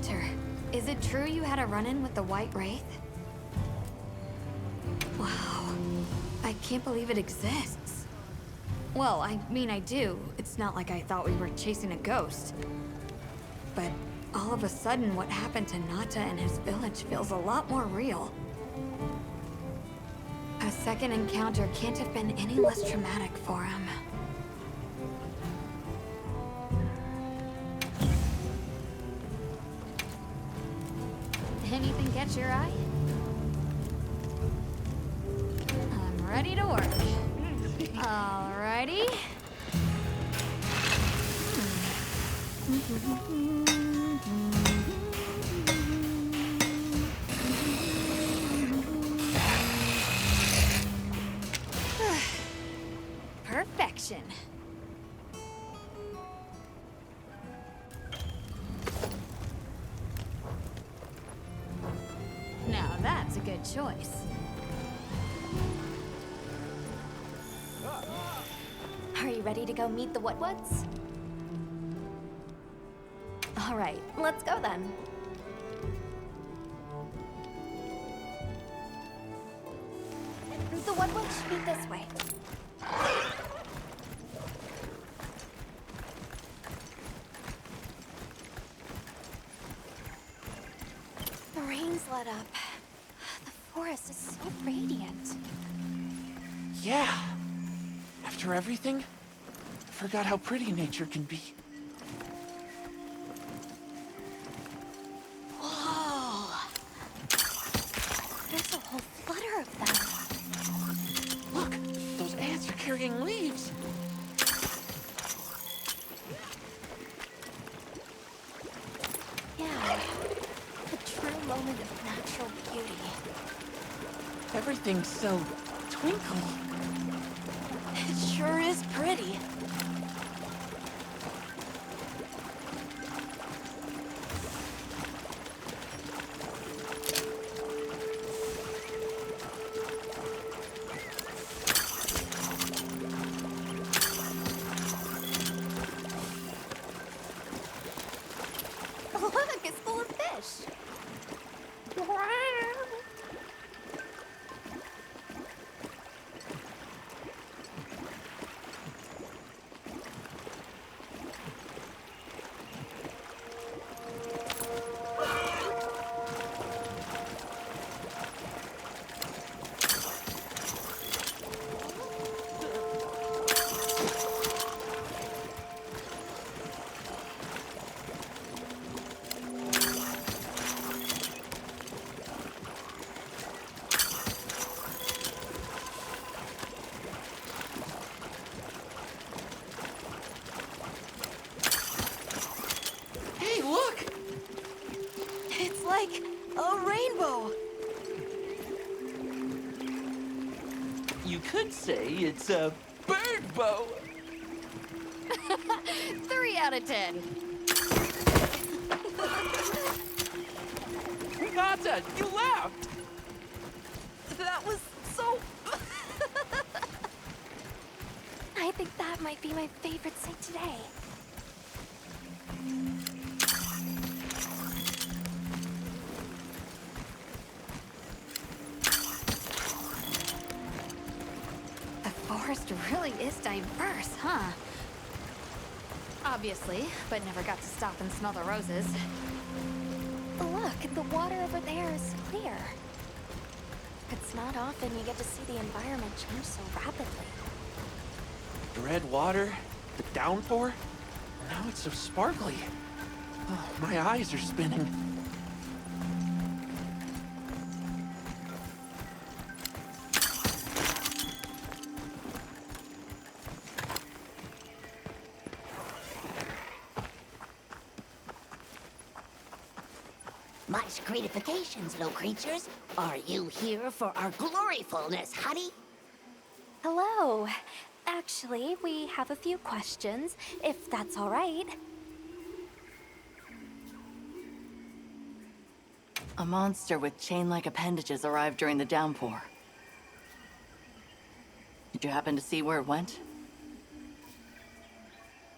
Monter, is it true you had a run-in with the White Wraith? Wow. I can't believe it exists. Well, I mean, I do. It's not like I thought we were chasing a ghost. But all of a sudden, what happened to Nata and his village feels a lot more real. A second encounter can't have been any less traumatic for him. Anything catch your eye? I'm ready to work. Alrighty. Perfection. Now that's a good choice. Are you ready to go meet the Woods? All right, let's go then. The Woods should be this way. The rain's let up. The forest is so radiant. Yeah. After everything, I forgot how pretty nature can be. Whoa! There's a whole flutter of them. Look, those ants are carrying leaves. Yeah, a true moment of natural beauty. Everything's so twinkly. It sure is pretty. Look, it's full of fish. Hey, look! It's like a rainbow. You could say it's a bird bow. 3 out of 10. Nata, you laughed! That was so... I think that might be my favorite sight today. The forest really is diverse, huh? Obviously, but never got to stop and smell the roses. Look, the water over there is clear. It's not often you get to see the environment change so rapidly. The red water, the downpour, now it's so sparkly. Oh, my eyes are spinning. Much gratifications, little creatures. Are you here for our gloryfulness, honey? Hello. Actually, we have a few questions, if that's all right. A monster with chain-like appendages arrived during the downpour. Did you happen to see where it went?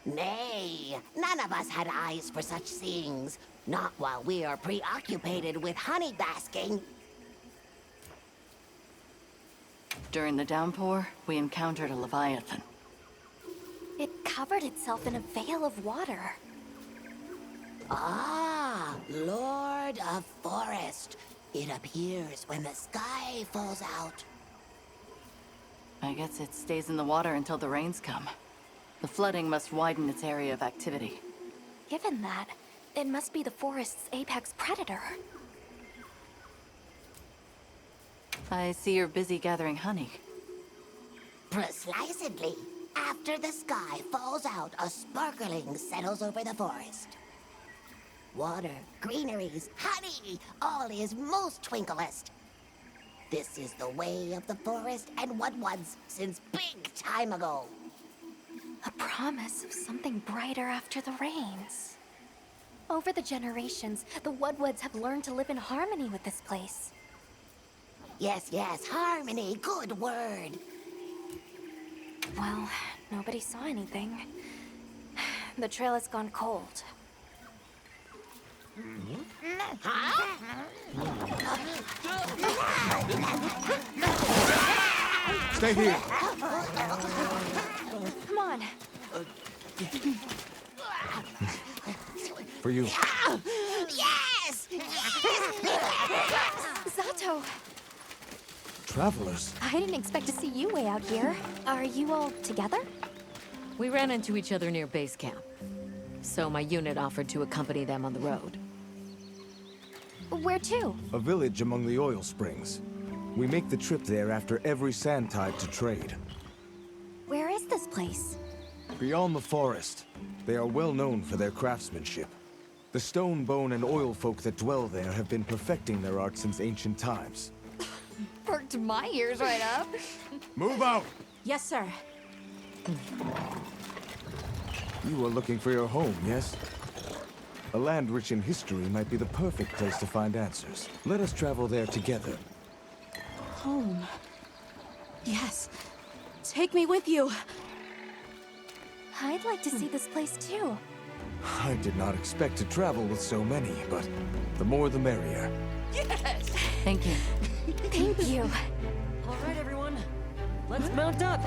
Nay, none of us had eyes for such things. Not while we are preoccupied with honey basking. During the downpour, we encountered a leviathan. It covered itself in a veil of water. Ah, Lord of Forest. It appears when the sky falls out. I guess it stays in the water until the rains come. The flooding must widen its area of activity. Given that, it must be the forest's apex predator. I see you're busy gathering honey. Precisely. After the sky falls out, a sparkling settles over the forest. Water, greeneries, honey, all is most twinklest. This is the way of the forest and what was since big time ago. A promise of something brighter after the rains. Over the generations, the Woodwoods have learned to live in harmony with this place. Yes, yes, harmony, good word. Well, nobody saw anything. The trail has gone cold. Stay here. Come on. For you. Yes! Zato! Travelers. I didn't expect to see you way out here. Are you all together? We ran into each other near base camp, so my unit offered to accompany them on the road. Where to? A village among the oil springs. We make the trip there after every sand tide to trade. Where is this place? Beyond the forest, they are well known for their craftsmanship. The stone, bone, and oil folk that dwell there have been perfecting their art since ancient times. Perked my ears right up. Move out! Yes, sir. You are looking for your home, yes? A land rich in history might be the perfect place to find answers. Let us travel there together. Home. Yes. Take me with you. I'd like to see this place too. I did not expect to travel with so many, but the more the merrier. Yes! Thank you. Thank you. All right, everyone. Let's mount up.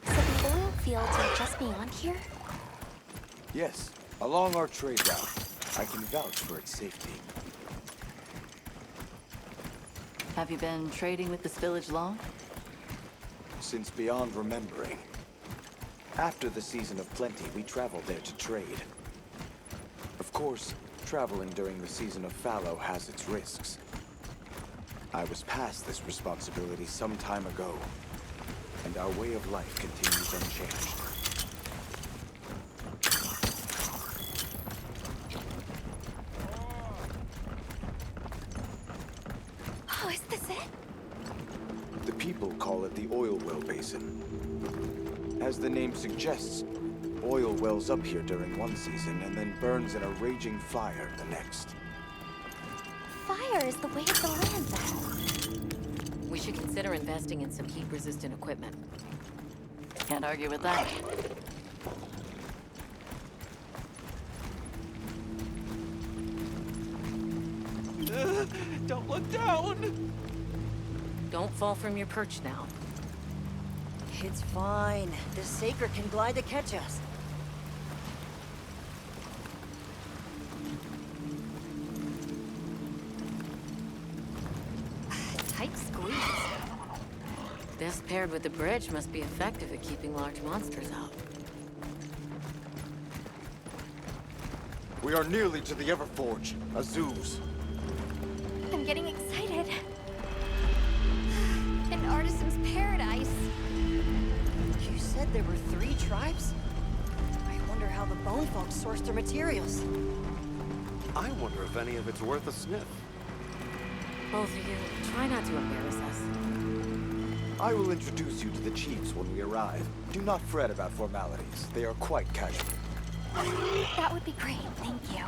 So the oil fields are just beyond here? Yes, along our trade route. I can vouch for its safety. Have you been trading with this village long? Since beyond remembering. After the season of plenty, we traveled there to trade. Of course, traveling during the season of fallow has its risks. I was past this responsibility some time ago, and our way of life continues unchanged. Oh, is this it? The people call it the Oilwell Basin. As the name suggests, oil wells up here during one season and then burns in a raging fire the next. Fire is the way of the land then. We should consider investing in some heat-resistant equipment. Can't argue with that. Don't look down! Don't fall from your perch now. It's fine. The Saker can glide to catch us. Tight squeeze. This paired with the bridge must be effective at keeping large monsters out. We are nearly to the Everforge, Azuz. I'm getting excited. An artisan's paradise. You said there were 3 tribes? I wonder bone folks source their materials. I wonder if any of it's worth a sniff. Both of you, try not to embarrass us. I will introduce you to the chiefs when we arrive. Do not fret about formalities. They are quite casual. That would be great, thank you.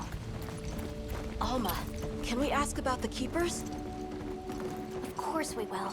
Alma, can we ask about the keepers? Of course we will.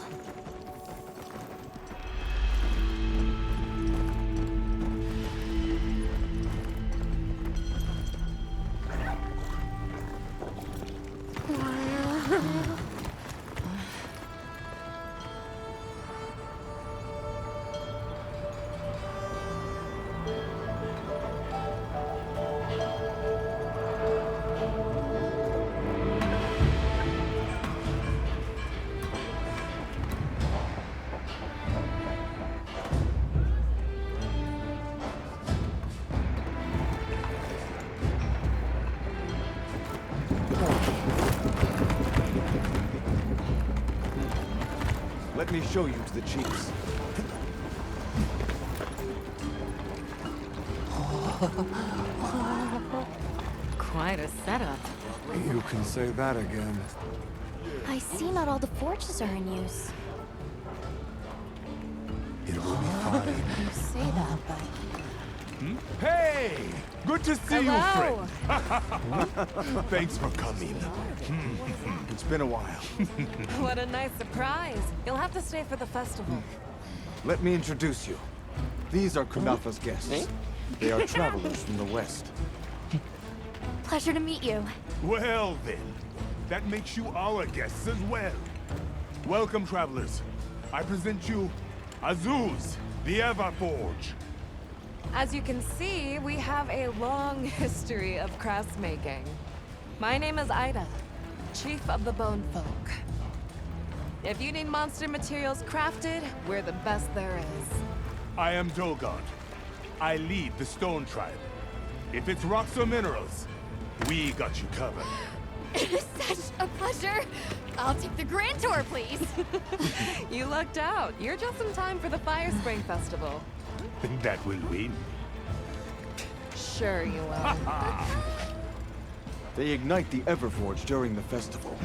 Let me show you to the chiefs. Quite a setup. You can say that again. I see not all the forges are in use. It will be fine. You say that, but... Hey! Good to see Hello. you, friend. Thanks for coming. It's been a while. What a nice surprise. You'll have to stay for the festival. Let me introduce you. These are Kunafa's guests. They are travelers from the west. Pleasure to meet you. Well then, that makes you our guests as well. Welcome, travelers. I present you Azuz, the Everforge. As you can see, we have a long history of crafts making. My name is Ida, Chief of the Bone Folk. If you need monster materials crafted, we're the best there is. I am Dolgard. I lead the Stone Tribe. If it's rocks or minerals, we got you covered. It is such a pleasure. I'll take the grand tour, please. You lucked out. You're just in time for the Fire Spring Festival. That will win. Sure you will. They ignite the Everforge during the festival.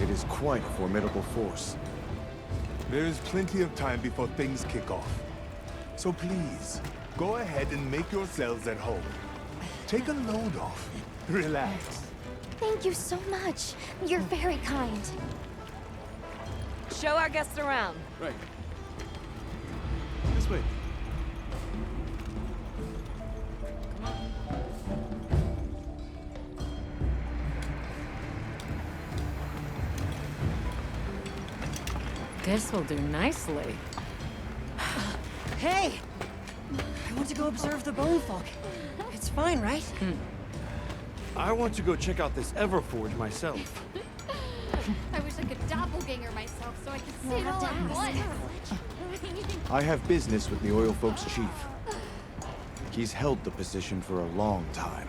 It is quite a formidable force. There is plenty of time before things kick off. So please, go ahead and make yourselves at home. Take a load off. Relax. Thank you so much. You're very kind. Show our guests around. Right. This way. This will do nicely. Hey! I want to go observe the bone folk. It's fine, right? I want to go check out this Everforge myself. I wish I could doppelganger myself so I could see it all at once. I have business with the Oilfolk's chief. He's held the position for a long time.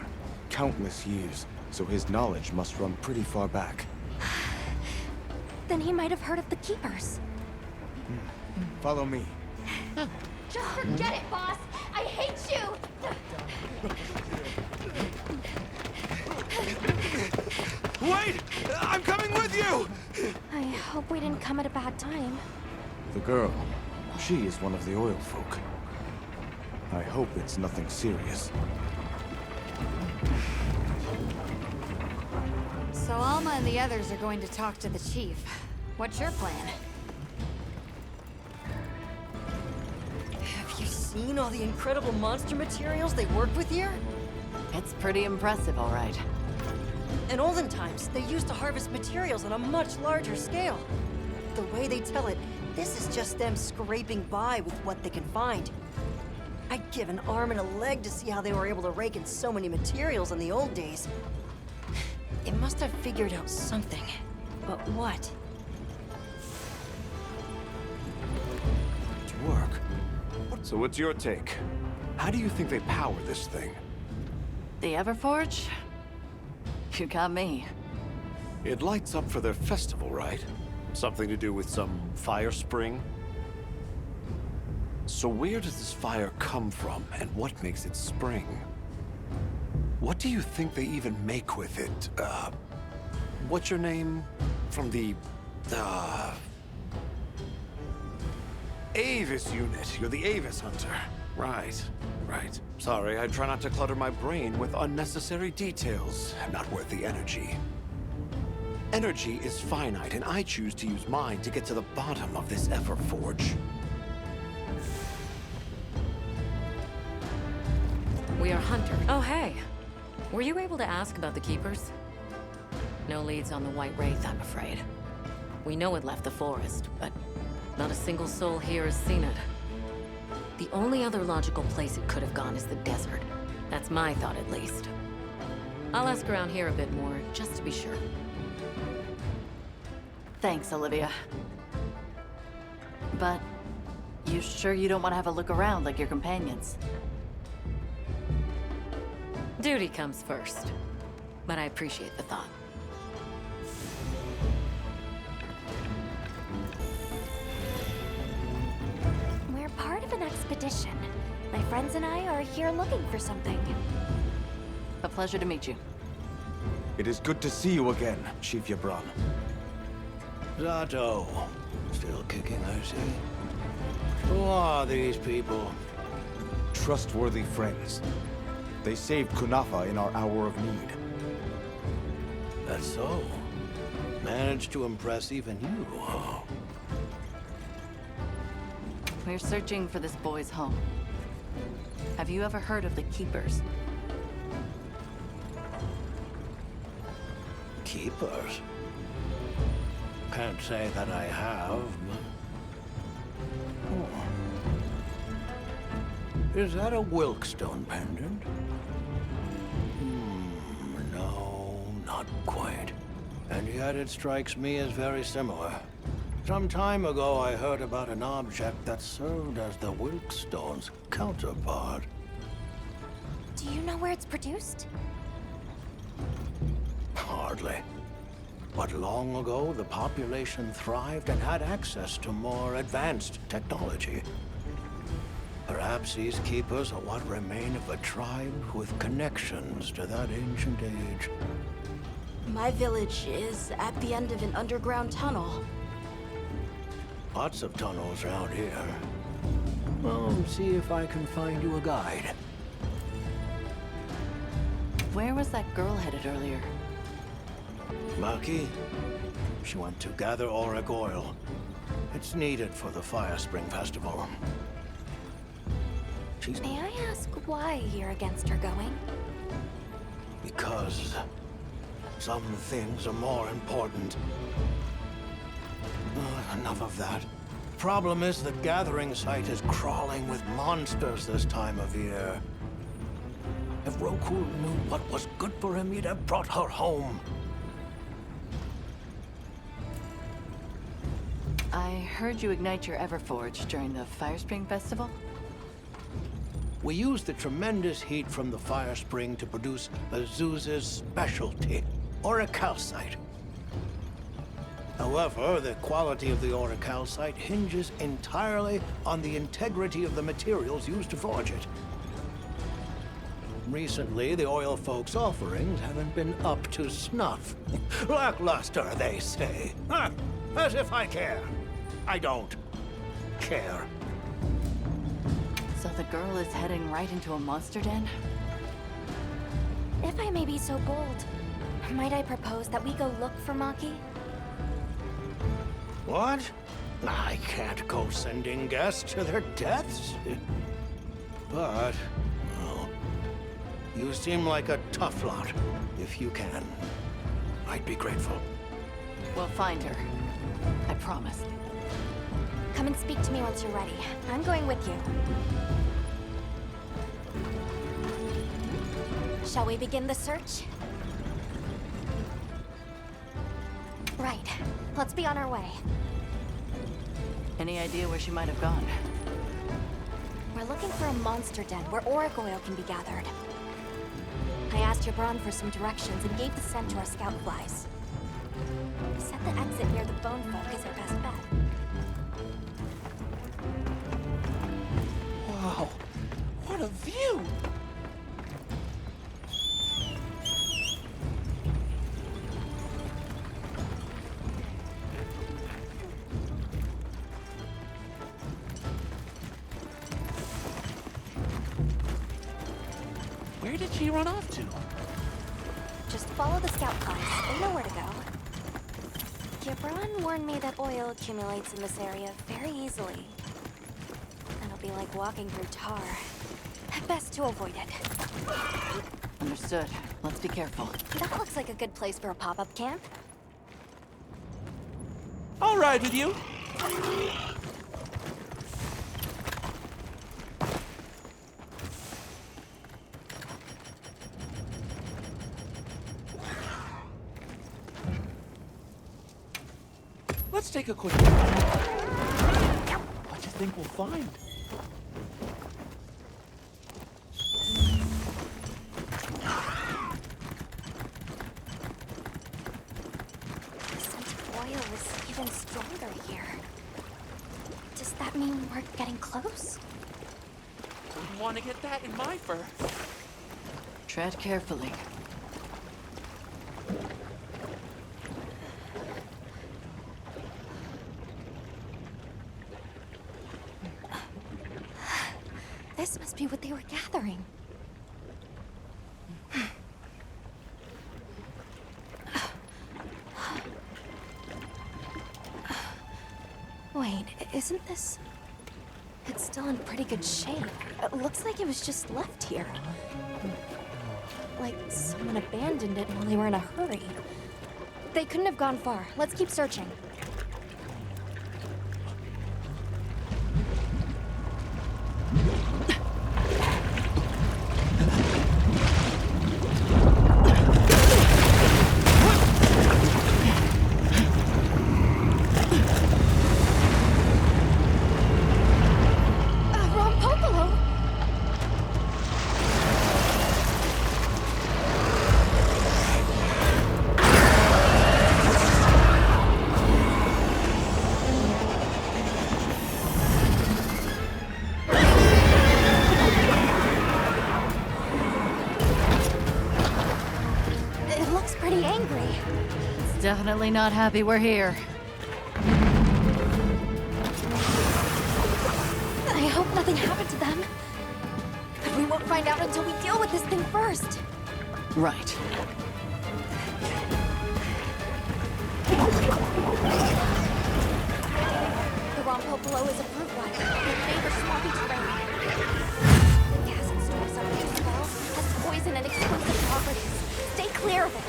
Countless years, so his knowledge must run pretty far back. Then he might have heard of the keepers. Follow me. Just forget it, boss. I hate you. Wait! I'm coming with you! I hope we didn't come at a bad time. The girl, she is one of the Oilfolk. I hope it's nothing serious. So Alma and the others are going to talk to the chief. What's your plan? Have you seen all the incredible monster materials they work with here? It's pretty impressive, all right. In olden times, they used to harvest materials on a much larger scale. The way they tell it, this is just them scraping by with what they can find. I'd give an arm and a leg to see how they were able to rake in so many materials in the old days. It must have figured out something. But what? To work. So what's your take? How do you think they power this thing? The Everforge? You got me. It lights up for their festival, right? Something to do with some fire spring? So where does this fire come from, and what makes it spring? What do you think they even make with it? What's your name? From the, Avis unit. You're the Avis hunter. Right. Sorry, I try not to clutter my brain with unnecessary details. Not worth the energy. Energy is finite, and I choose to use mine to get to the bottom of this Everforge. We are hunters. Oh, hey. Were you able to ask about the Keepers? No leads on the White Wraith, I'm afraid. We know it left the forest, but not a single soul here has seen it. The only other logical place it could have gone is the desert. That's my thought, at least. I'll ask around here a bit more, just to be sure. Thanks, Olivia. But you sure you don't want to have a look around like your companions? Duty comes first. But I appreciate the thought. We're part of an expedition. My friends and I are here looking for something. A pleasure to meet you. It is good to see you again, Chief Yabron. Zato. Still kicking, I see. Who are these people? Trustworthy friends. They saved Kunafa in our hour of need. That's so. Managed to impress even you, huh? We're searching for this boy's home. Have you ever heard of the Keepers? Keepers? Can't say that I have, but... Oh. Is that a Wilkstone pendant? No, not quite. And yet it strikes me as very similar. Some time ago I heard about an object that served as the Wilkstone's counterpart. Do you know where it's produced? Hardly. But long ago, the population thrived and had access to more advanced technology. Perhaps these keepers are what remain of a tribe with connections to that ancient age. My village is at the end of an underground tunnel. Lots of tunnels around here. Well, see if I can find you a guide. Where was that girl headed earlier? Maki? She went to gather auric oil. It's needed for the Fire Spring Festival. May I ask why you're against her going? Because some things are more important. Enough of that. Problem is the gathering site is crawling with monsters this time of year. If Roku knew what was good for him, he'd have brought her home. I heard you ignite your Everforge during the Fire Spring Festival? We used the tremendous heat from the fire spring to produce Azuz's specialty, auricalcite. However, the quality of the auricalcite hinges entirely on the integrity of the materials used to forge it. Recently, the oil folks' offerings haven't been up to snuff. Lackluster, they say. Huh, as if I care. I don't care. So the girl is heading right into a monster den? If I may be so bold, might I propose that we go look for Maki? What? I can't go sending guests to their deaths. But, well, you seem like a tough lot. If you can, I'd be grateful. We'll find her. I promise. Come and speak to me once you're ready. I'm going with you. Shall we begin the search? Right. Let's be on our way. Any idea where she might have gone? We're looking for a monster den where auric oil can be gathered. I asked Yabron for some directions and gave the scent to our scout flies. He said the exit near the bone folk is our best bet. Wow, what a view! Where did she run off to? Just follow the scout flies. They know where to go. Gibran warned me that oil accumulates in this area very easily. It'll be like walking through tar. Best to avoid it. Understood. Let's be careful. That looks like a good place for a pop-up camp. I'll ride with you. Let's take a quick look. What do you think we'll find? The scent of oil is even stronger here. Does that mean we're getting close? Wouldn't want to get that in my fur. Tread carefully. This must be what they were gathering. Wait, isn't this... It's still in pretty good shape. It looks like it was just left here. Like someone abandoned it while they were in a hurry. They couldn't have gone far. Let's keep searching. Definitely not happy we're here. I hope nothing happened to them. But we won't find out until we deal with this thing first. Right. The Rompo below is a fruit wire. It favors swampy terrain. The gas it stores under the swell has poison and explosive properties. Stay clear of it.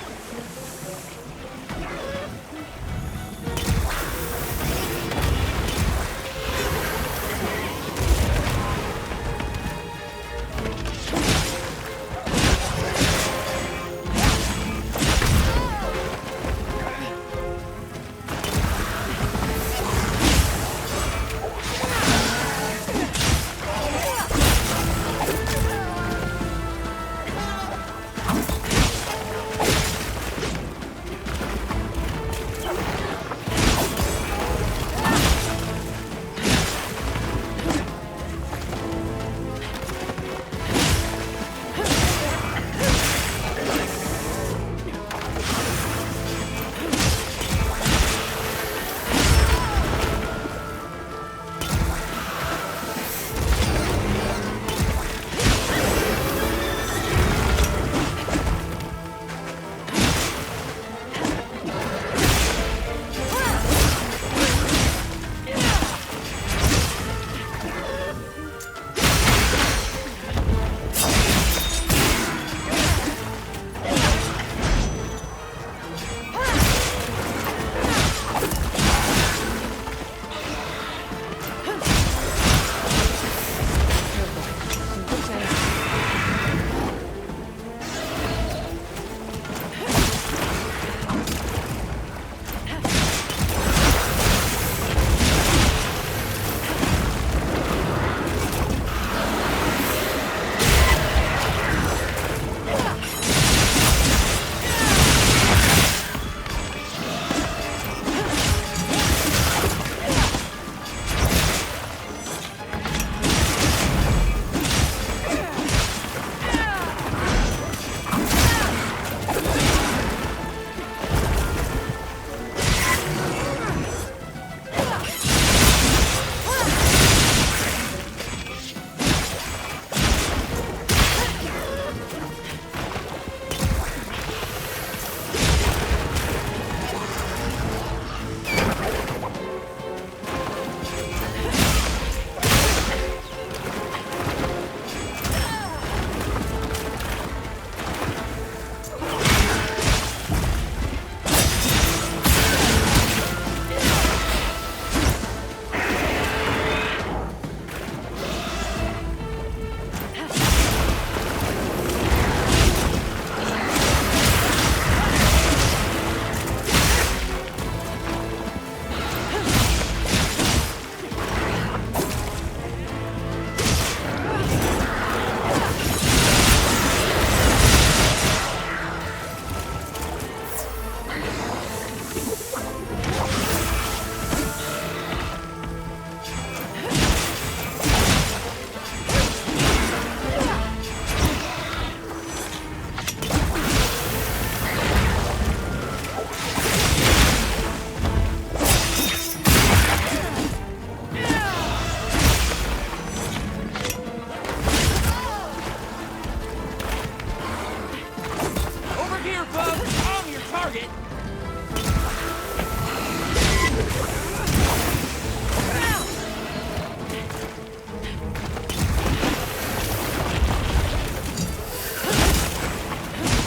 target!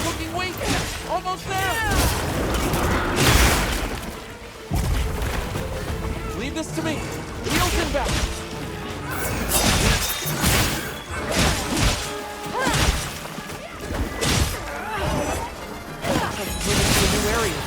Looking weak! Almost there! Leave this to me. Wheels inbound. Looks like he's moving to a new area.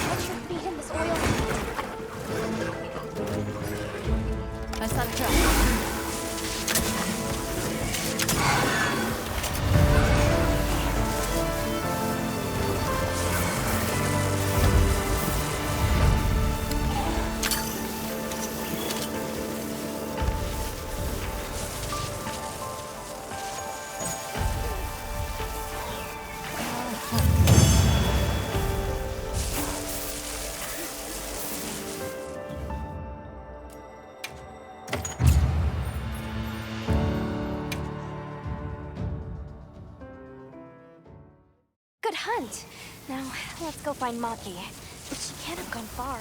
Put your feet in this oil. I saw the truck. Good hunt. Now, let's go find Maki. She can't have gone far.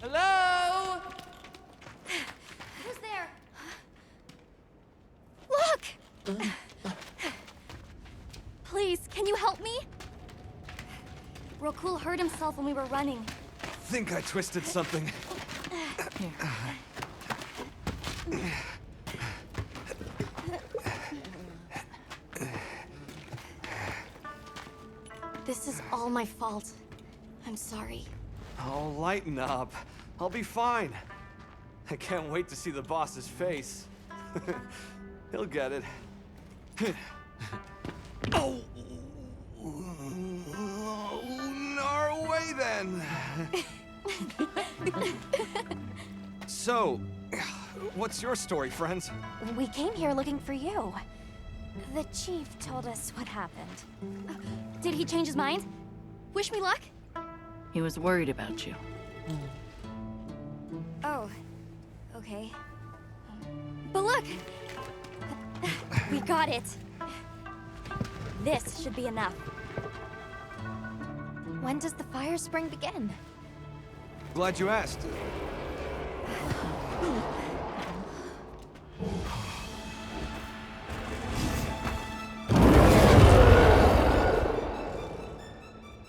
Hello? Who's there? Look! Please, can you help me? Rokul hurt himself when we were running. Think I twisted something. This is all my fault. I'm sorry. Oh, lighten up. I'll be fine. I can't wait to see the boss's face. He'll get it. Oh! Our way then! So, what's your story, friends? We came here looking for you. The chief told us what happened. Did he change his mind? Wish me luck? He was worried about you. Oh, okay. But look! We got it. This should be enough. When does the fire spring begin? Glad you asked.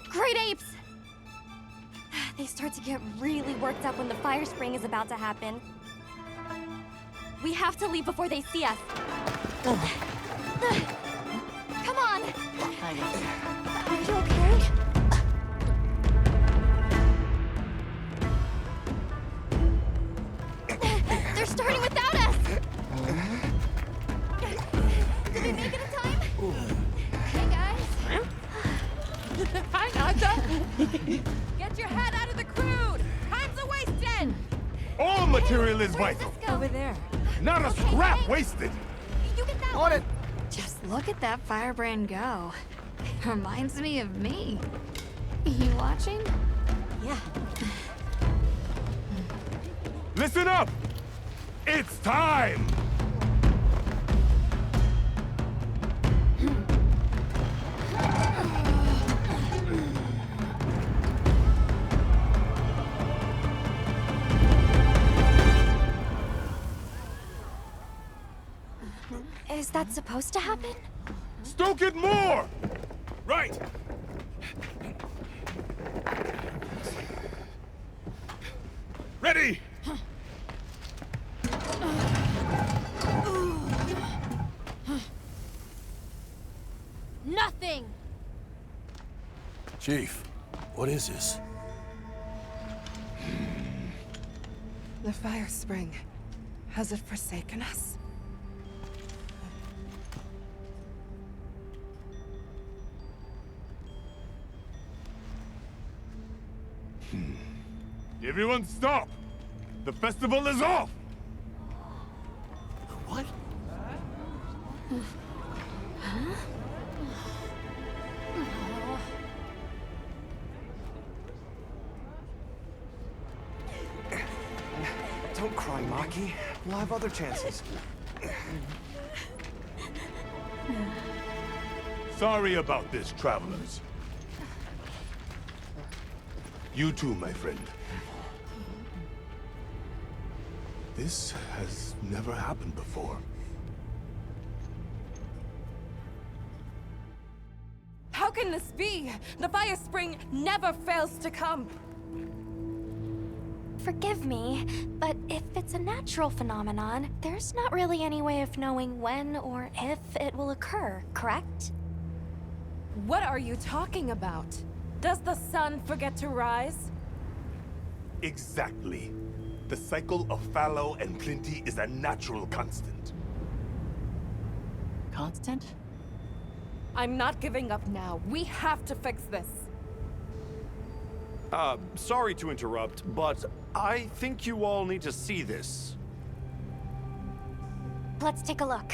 Great apes! They start to get really worked up when the fire spring is about to happen. We have to leave before they see us. Come on! I know. Are you okay? They're starting without us! Did we make it in time? Hey, guys. Hi, Nanda! Get your head out of the crude! Time's a wasting! All material is Where's vital. this go? Over there. Not a scrap wasted. You get that On one. it! Just look at that firebrand go. Reminds me of me. You watching? Yeah. Listen up. It's time. Is that supposed to happen? Stoke it more. Right. Ready. Nothing! Chief, what is this? The fire spring. Has it forsaken us? Everyone stop! The festival is off! What? Don't cry, Maki. We'll have other chances. Sorry about this, travelers. You too, my friend. This has never happened before. How can this be? The fire spring never fails to come. Forgive me, but if it's a natural phenomenon, there's not really any way of knowing when or if it will occur, correct? What are you talking about? Does the sun forget to rise? Exactly. The cycle of fallow and plenty is a natural constant. Constant? I'm not giving up now. We have to fix this. Sorry to interrupt, but I think you all need to see this. Let's take a look.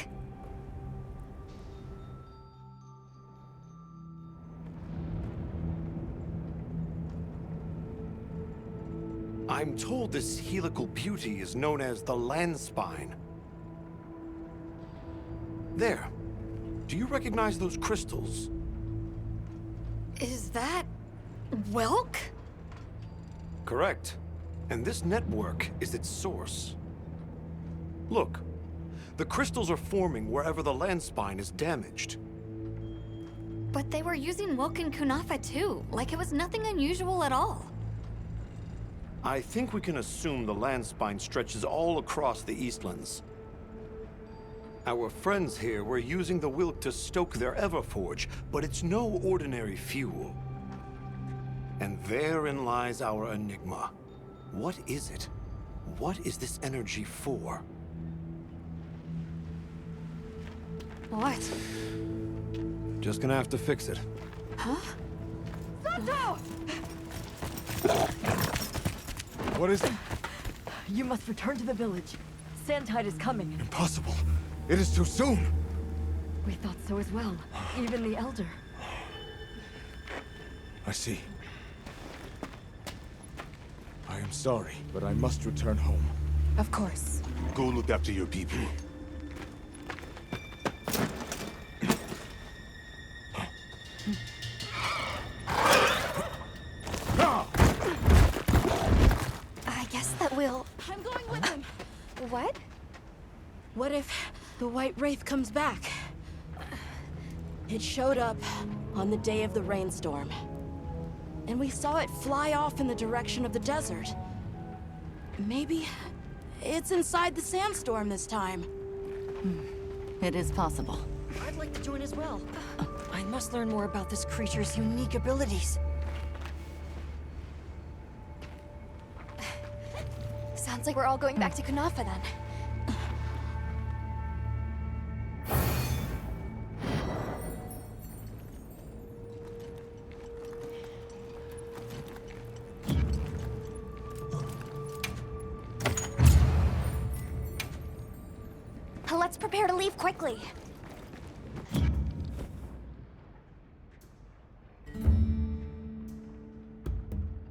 I'm told this helical beauty is known as the land spine. There. Do you recognize those crystals? Is that... Welk? Correct. And this network is its source. Look. The crystals are forming wherever the land spine is damaged. But they were using Welk and Kunafa too, like it was nothing unusual at all. I think we can assume the land spine stretches all across the Eastlands. Our friends here were using the Wilk to stoke their Everforge, but it's no ordinary fuel. And therein lies our enigma. What is it? What is this energy for? What? Just gonna have to fix it. Huh? Santo! What is it? You must return to the village. Sandtide is coming. Impossible. It is too soon. We thought so as well. Even the Elder. I see. I am sorry, but I must return home. Of course. Go look after your people. I guess that we'll... I'm going with him. What? What if the White Wraith comes back? It showed up on the day of the rainstorm. And we saw it fly off in the direction of the desert. Maybe it's inside the sandstorm this time. It is possible. I'd like to join as well. I must learn more about this creature's unique abilities. Sounds like we're all going back to Kunafa then. Let's prepare to leave quickly.